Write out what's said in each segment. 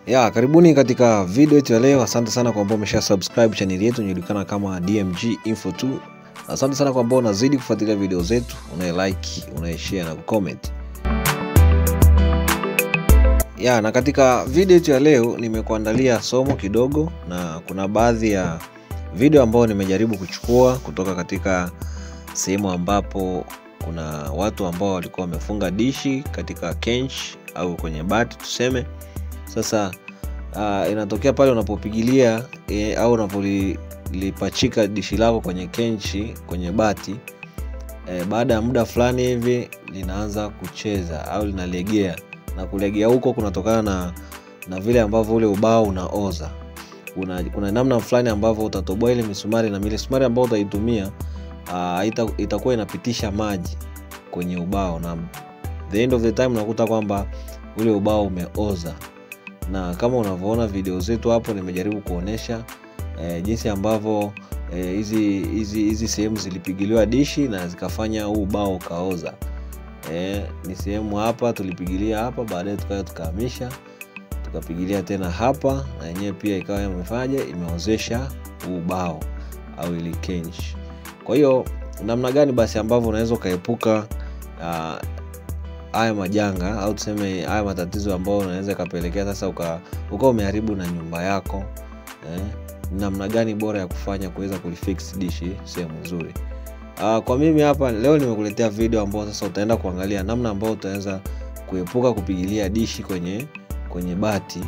Karibuni katika video yetu ya leo. Asante sana kwa ambao umesha subscribe channel yetu inayojulikana kama DMG Info 2. Asante sana kwa ambao unazidi kufuatilia video zetu, unai-like, unai-share na kucomment. Na katika video yetu ya leo nimekuandalia somo kidogo, na kuna baadhi ya video ambao nimejaribu kuchukua kutoka katika sehemu ambapo kuna watu ambao walikuwa wamefunga dishi katika kench au kwenye bati tuseme. Sasa inatokea pale unapopigilia au unapolipachika dishi lako kwenye kenchi kwenye bati, baada ya muda fulani hivi linaanza kucheza au linalegea, na kulegea huko kunatokana na vile ambavyo ule ubao unaoza. Kuna namna fulani ambavyo utatoboa ile misumari, na misumari ambayo utaitumia itakuwa inapitisha maji kwenye ubao, na the end of the time unakuta kwamba ule ubao umeoza. Na kama unavyoona video zetu hapo, nimejaribu kuonesha jinsi ambavyo hizi sehemu zilipigiliwa dishi na zikafanya huu ubao ukaoza. Ni sehemu hapa tulipigilia hapa, baadaye tukahamisha tukapigilia tena hapa, na yenyewe pia ikawa imeozesha huu ubao au ile kench. Kwa hiyo namna gani basi ambavyo unaweza kaepuka haya majanga au tuseme haya matatizo ambayo unaweza kapelekea sasa uka umeharibu na nyumba yako, namna gani bora ya kufanya kuweza kulifix dishi sehemu nzuri. Kwa mimi hapa leo nimekuletea video ambayo sasa utaenda kuangalia namna ambayo utaweza kuepuka kupigilia dishi kwenye bati,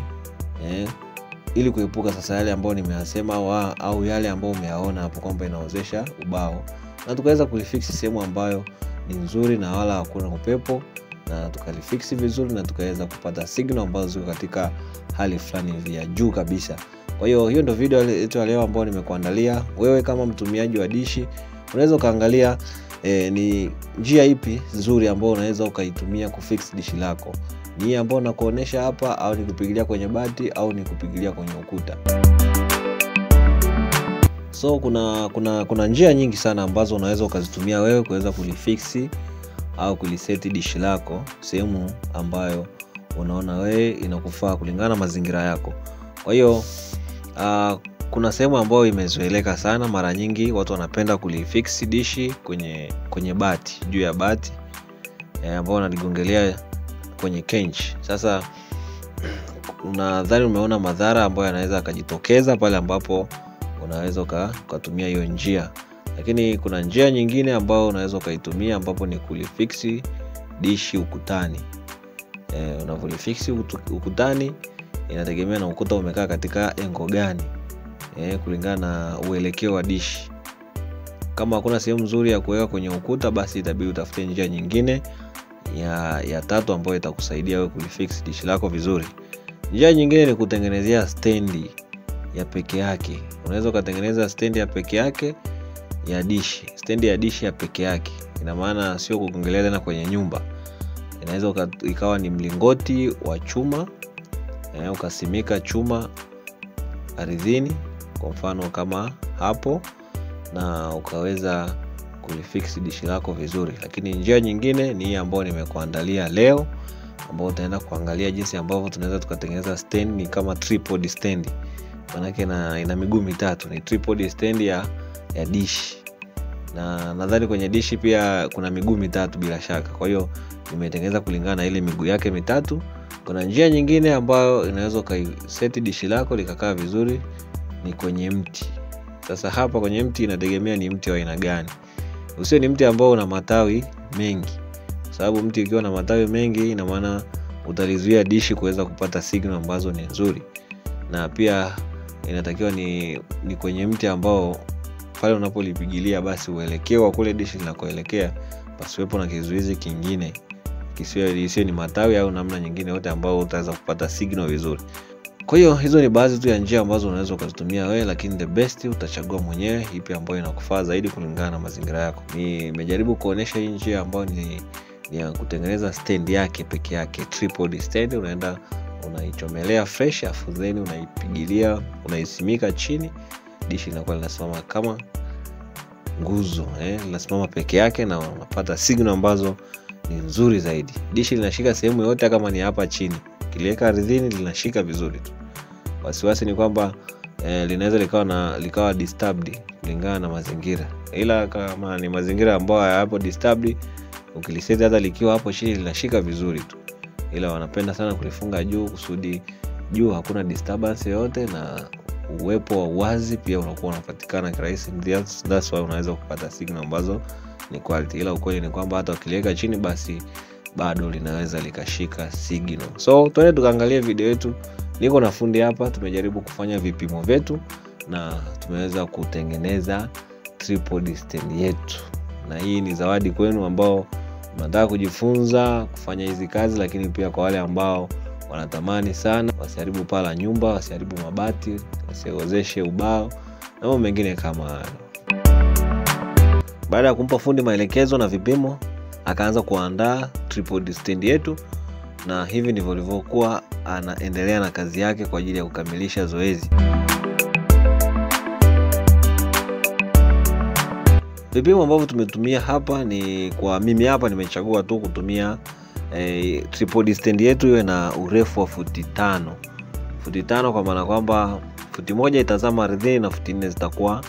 ili kuepuka sasa yale ambayo nimeyasema au yale ambayo umeyaona hapo kwamba inaozesha ubao, na tukaweza kulifix sehemu ambayo ni nzuri na wala hakuna upepo, na tukalifix vizuri na tukaweza kupata signal ambazo ziko katika hali fulani ya juu kabisa. Kwa hiyo ndio video yetu ya leo ambayo nimekuandalia. Wewe kama mtumiaji wa dishi unaweza kaangalia ni njia ipi nzuri ambayo unaweza ukaitumia kufix dishi lako. Ni hii ambayo nakuonesha hapa, au ni kupigilia kwenye bati, au ni kupigilia kwenye ukuta. So kuna njia nyingi sana ambazo unaweza ukazitumia wewe kuweza kulifix au kuliseti dishi lako sehemu ambayo unaona wewe inakufaa kulingana na mazingira yako. Kwa hiyo kuna sehemu ambayo imezoeleka sana, mara nyingi watu wanapenda kulifix dishi kwenye bati, juu ya bati ambao wanaligongelea kwenye kench. Sasa unadhani umeona madhara ambayo yanaweza kujitokeza pale ambapo unaweza ukatumia hiyo njia, lakini kuna njia nyingine ambayo unaweza ukaitumia ambapo ni kulifix dishi ukutani. Unavolifix ukutani inategemea na ukuta umekaa katika engo gani, kulingana na uelekeo wa dishi. Kama hakuna sehemu nzuri ya kuweka kwenye ukuta, basi itabidi utafute njia nyingine ya tatu ambayo itakusaidia wewe kulifix dishi lako vizuri. Njia nyingine ni kutengenezea stendi ya peke yake. Unaweza kutengeneza stendi ya peke yake ya dishi. Stendi ya dishi ya peke yake ina maana sio kugongelea tena kwenye nyumba. Inaweza ikawa ni mlingoti wa chuma, ukasimika chuma ardhini kwa mfano kama hapo, na ukaweza kulifix dishi lako vizuri. Lakini njia nyingine ni hii ambayo nimekuandalia leo, ambayo utaenda kuangalia jinsi ambavyo tunaweza tukatengeneza stand ni kama TripodStand. Maana yake ina miguu mitatu, ni TripodStand ya dishi. Na nadhani kwenye dishi pia kuna miguu mitatu bila shaka. Kwa hiyo nimetengeneza kulingana na ile miguu yake mitatu. Kuna njia nyingine ambayo inaweza kaiseti dishi lako likakaa vizuri, ni kwenye mti. Sasa hapa kwenye mti inategemea ni mti wa aina gani. Usio ni mti ambao una matawi mengi, kwa sababu mti ukiwa na matawi mengi ina maana utalizuia dishi kuweza kupata signal ambazo ni nzuri. Na pia inatakiwa ni kwenye mti ambao pale unapolipigilia basi uelekeo wa kule dishi linakoelekea pasiwepo na kizuizi kingine, kisiwe ni matawi au namna nyingine yote ambao utaweza kupata signal vizuri. Kwa hiyo hizo ni baadhi tu ya njia ambazo unaweza kuzitumia wewe, lakini the best utachagua mwenyewe ipi ambayo inakufaa zaidi kulingana na mazingira yako. Nimejaribu kuonesha hii njia ambayo ni ya kutengeneza stand yake peke yake, TripodStand. Unaenda unaichomelea fresh, afu then unaipigilia, unaisimika chini, dishi linakuwa linasimama kama nguzo, linasimama peke yake na unapata signal ambazo ni nzuri zaidi. Dishi linashika sehemu yote kama ni hapa chini. ukiliweka ardhini linashika vizuri tu. Wasiwasi ni kwamba linaweza likawa disturbed kulingana na mazingira. Ila kama ni mazingira ambayo hayapo disturbed, ukiliseti hata likiwa hapo chini linashika vizuri tu. Ila wanapenda sana kulifunga juu kusudi juu hakuna disturbance yoyote na uwepo wa uwazi pia unakuwa unapatikana kirahisi. That's why unaweza kupata signal ambazo ni quality. Ila ukweli ni kwamba hata ukiliweka chini basi bado linaweza likashika signal. So twende tukaangalia video yetu. Niko na fundi hapa, tumejaribu kufanya vipimo vyetu na tumeweza kutengeneza tripod stand yetu. Na hii ni zawadi kwenu ambao mnataka kujifunza kufanya hizi kazi, lakini pia kwa wale ambao wanatamani sana wasiharibu paa la nyumba, wasiharibu mabati, wasiozeshe ubao na mambo mengine kama hayo. Baada ya kumpa fundi maelekezo na vipimo, akaanza kuandaa tripod stand yetu, na hivi ndivyo alivyokuwa anaendelea na kazi yake kwa ajili ya kukamilisha zoezi. Vipimo ambavyo tumetumia hapa ni kwa mimi hapa nimechagua tu kutumia tripod stand yetu iwe na urefu wa futi 5. Futi 5 kwa maana kwamba futi moja itazama ardhini na futi 4 zitakuwa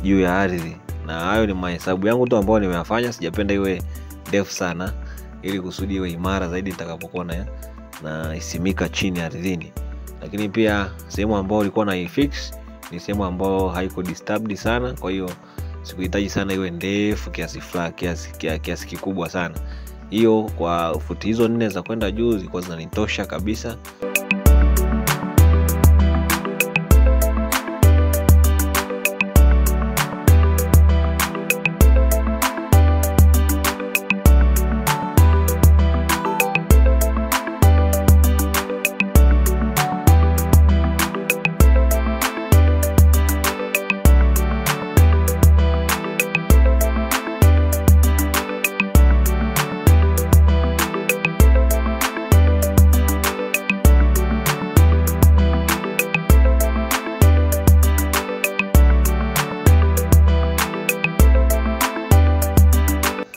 juu ya ardhi. Na hayo ni mahesabu yangu tu ambayo nimeyafanya, sijapenda iwe ndefu sana ili kusudi iwe imara zaidi itakapokuwa na isimika chini ardhini. Lakini pia sehemu ambayo ilikuwa na fix ni sehemu ambayo haiko disturbed sana, kwa hiyo sikuhitaji sana iwe ndefu kiasi kikubwa sana. Hiyo kwa futi hizo 4 za kwenda juu zilikuwa zinanitosha kabisa.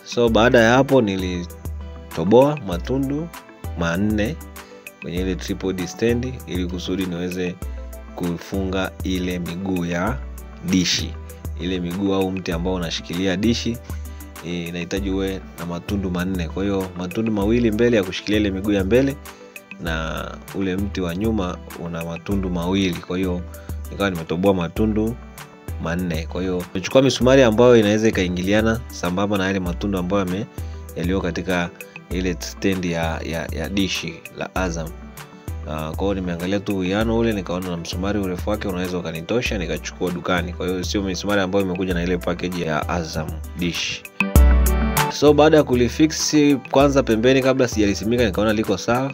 So baada ya hapo nilitoboa matundu 4 kwenye ile tripod stand ili kusudi niweze kufunga ile miguu ya dishi. Ile miguu au mti ambao unashikilia dishi inahitaji uwe na matundu 4. Kwa hiyo matundu 2 mbele ya kushikilia ile miguu ya mbele na ule mti wa nyuma una matundu 2. Kwa hiyo nikawa nimetoboa matundu 4. Kwa hiyo nimechukua misumari ambayo inaweza ikaingiliana sambamba na yale matundu ambayo yalio katika ile stand ya dishi la Azam. Kwa hiyo nimeangalia tu uwiano ule, nikaona na msumari urefu wake unaweza ukanitosha, nikachukua dukani. Kwa hiyo sio misumari ambayo imekuja na ile package ya Azam dish. So baada ya kulifix kwanza pembeni kabla sijalisimika, nikaona liko sawa,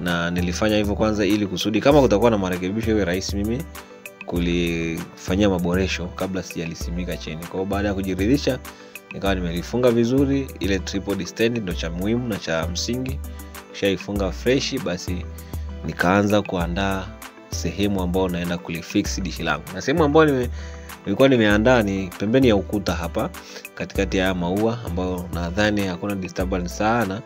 na nilifanya hivyo kwanza ili kusudi kama kutakuwa na marekebisho iwe rahisi mimi kulifanyia maboresho kabla sijalisimika chini. Kwa hiyo baada ya kujiridhisha nikawa nimelifunga vizuri. Ile tripod stand ndio cha muhimu na cha msingi. Shaifunga fresh, basi nikaanza kuandaa sehemu ambayo naenda kulifix dishi langu. Na sehemu ambayo nilikuwa nimeandaa ni pembeni ya ukuta hapa katikati ya maua ambayo nadhani hakuna disturbance sana.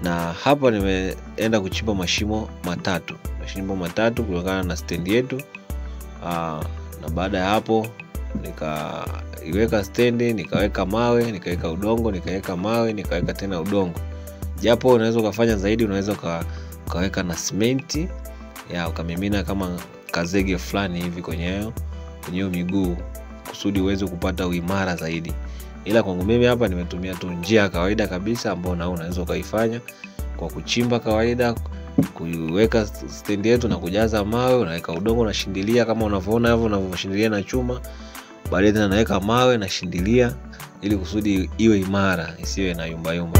Na hapa nimeenda kuchimba mashimo matatu kulingana na stand yetu. Na baada ya hapo nikaiweka stand, nikaweka mawe, nikaweka udongo, nikaweka mawe, nikaweka tena udongo. Japo unaweza kufanya zaidi, unaweza ukaweka na simenti ukamimina kama kazege fulani hivi kwenye miguu kusudi uweze kupata uimara zaidi. Ila kwangu mimi hapa nimetumia tu njia ya kawaida kabisa ambayo na unaweza ukaifanya kwa kuchimba kawaida, kuweka stand yetu na kujaza mawe, unaweka udongo na shindilia kama unavyoona hapo unavyoshindilia na chuma. Baadaye tena naweka mawe na shindilia ili kusudi iwe imara, isiwe na yumba yumba.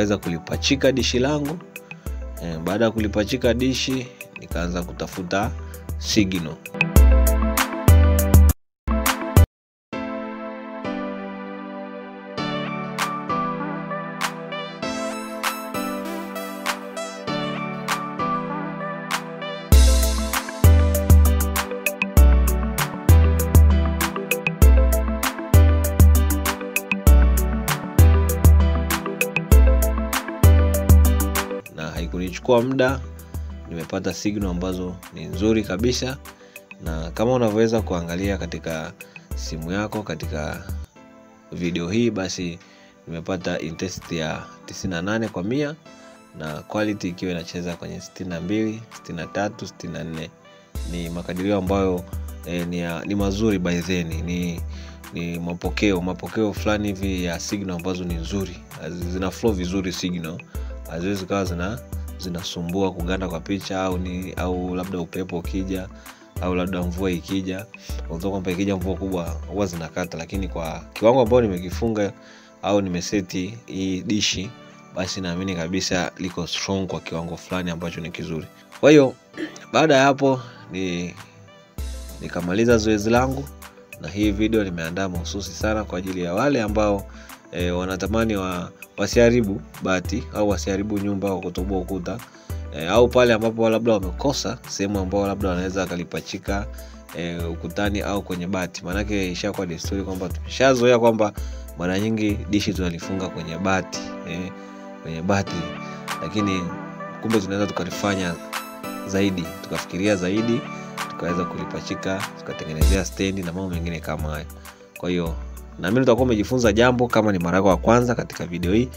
nikaweza kulipachika dishi langu. Baada ya kulipachika dishi, nikaanza kutafuta signal. Haikunichukua muda, nimepata signal ambazo ni nzuri kabisa. Na kama unavyoweza kuangalia katika simu yako katika video hii, basi nimepata intensity ya 98 kwa 100 na quality ikiwa inacheza kwenye 62, 63, 64. Ni makadirio ambayo ni mazuri by then. Ni mapokeo fulani hivi ya signal ambazo ni nzuri. Zina flow vizuri signal. Haziwezi kawa zinasumbua kuganda kwa picha au labda upepo ukija au labda mvua ikija. Unataka kwamba ikija mvua kubwa huwa zinakata, lakini kwa kiwango ambao nimekifunga au nimeseti hii dishi, basi naamini kabisa liko strong kwa kiwango fulani ambacho ni kizuri. Kwa hiyo baada ya hapo nikamaliza zoezi langu, na hii video nimeandaa mahususi sana kwa ajili ya wale ambao wanatamani wasiharibu bati au wasiharibu nyumba kwa kutoboa ukuta, au pale ambapo labda wamekosa sehemu ambao labda wanaweza kalipachika ukutani au kwenye bati. Maana yake ishakuwa desturi kwamba tumeshazoea kwamba mara nyingi dishi tunalifunga kwenye bati, lakini kumbe tunaweza tukalifanya zaidi, tukafikiria zaidi, tukaweza kulipachika, tukatengenezea stendi na mambo mengine kama hayo. Kwa hiyo naamini utakuwa umejifunza jambo. Kama ni mara yako ya kwanza katika video hii,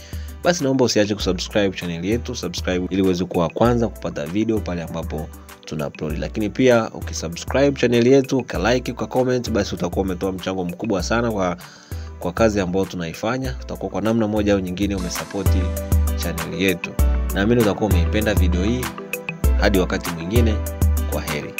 basi naomba usiache kusubscribe channel yetu, subscribe ili uweze kuwa kwanza kupata video pale ambapo tuna upload. Lakini pia ukisubscribe channel yetu, ukalike, ukacomment, basi utakuwa umetoa mchango mkubwa sana kwa kazi ambayo tunaifanya. Utakuwa kwa namna moja au nyingine umesupport channel yetu. Naamini utakuwa umeipenda video hii. Hadi wakati mwingine, kwa heri.